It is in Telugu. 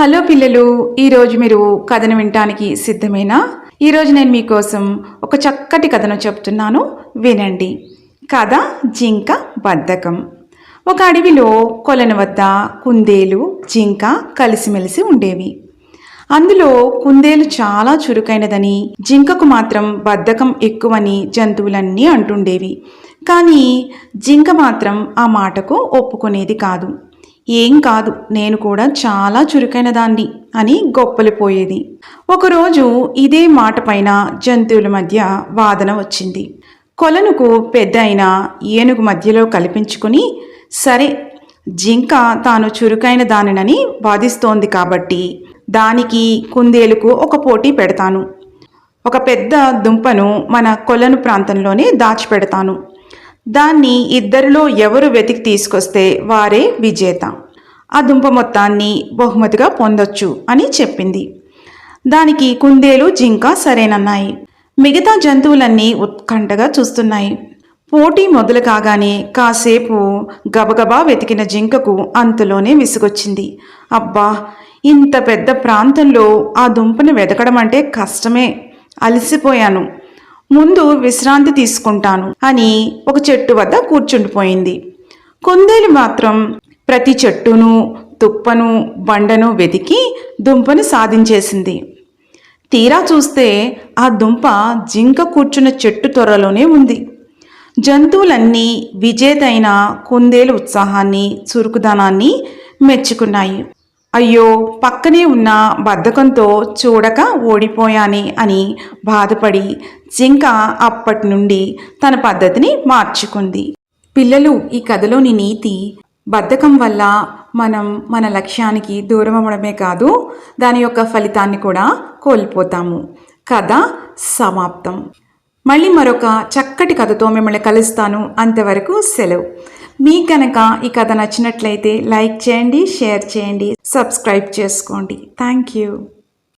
హలో పిల్లలు, ఈరోజు మీరు కథను వినటానికి సిద్ధమేనా? ఈరోజు నేను మీకోసం ఒక చక్కటి కథను చెప్తున్నాను, వినండి. కథ జింక బద్ధకం. ఒక అడవిలో కొలను వద్ద కుందేలు, జింక కలిసిమెలిసి ఉండేవి. అందులో కుందేలు చాలా చురుకైనదని, జింకకు మాత్రం బద్ధకం ఎక్కువని జంతువులన్నీ అంటుండేవి. కానీ జింక మాత్రం ఆ మాటకు ఒప్పుకునేది కాదు. ఏం కాదు, నేను కూడా చాలా చురుకైన దాన్ని అని గొప్పలిపోయేది. ఒకరోజు ఇదే మాట పైన జంతువుల మధ్య వాదన వచ్చింది. కొలనుకు పెద్ద అయిన ఏనుగు మధ్యలో కల్పించుకుని, సరే, జింక తాను చురుకైన దానినని వాదిస్తోంది కాబట్టి దానికి కుందేలుకు ఒక పోటీ పెడతాను. ఒక పెద్ద దుంపను మన కొలను ప్రాంతంలోనే దాచిపెడతాను. దాన్ని ఇద్దరిలో ఎవరు వెతికి తీసుకొస్తే వారే విజేత. ఆ దుంప మొత్తాన్ని బహుమతిగా పొందొచ్చు అని చెప్పింది. దానికి కుందేలు, జింక సరేనన్నాయి. మిగతా జంతువులన్నీ ఉత్కంఠగా చూస్తున్నాయి. పోటీ మొదలు కాగానే కాసేపు గబగబా వెతికిన జింకకు అంతలోనే విసుగొచ్చింది. అబ్బా, ఇంత పెద్ద ప్రాంతంలో ఆ దుంపను వెతకడం అంటే కష్టమే, అలసిపోయాను, ముందు విశ్రాంతి తీసుకుంటాను అని ఒక చెట్టు వద్ద కూర్చుండిపోయింది. కుందేలు మాత్రం ప్రతి చెట్టును, తుప్పను, బండను వెతికి దుంపను సాధించేసింది. తీరా చూస్తే ఆ దుంప జింక కూర్చున్న చెట్టు త్వరలోనే ఉంది. జంతువులన్నీ విజేత అయిన కుందేలు ఉత్సాహాన్ని, చురుకుదనాన్ని మెచ్చుకున్నాయి. అయ్యో, పక్కనే ఉన్న బద్ధకంతో చూడక ఓడిపోయానే అని బాధపడి జింక అప్పటి నుండి తన పద్ధతిని మార్చుకుంది. పిల్లలు, ఈ కథలోని నీతి, బద్ధకం వల్ల మనం మన లక్ష్యానికి దూరం అవ్వడమే కాదు, దాని యొక్క ఫలితాన్ని కూడా కోల్పోతాము. కథ సమాప్తం. మళ్ళీ మరొక చక్కటి కథతో మిమ్మల్ని కలుస్తాను. అంతవరకు సెలవు. మీకు కనుక ఈ కథ నచ్చినట్లయితే లైక్ చేయండి, షేర్ చేయండి, సబ్స్క్రైబ్ చేసుకోండి. Thank you.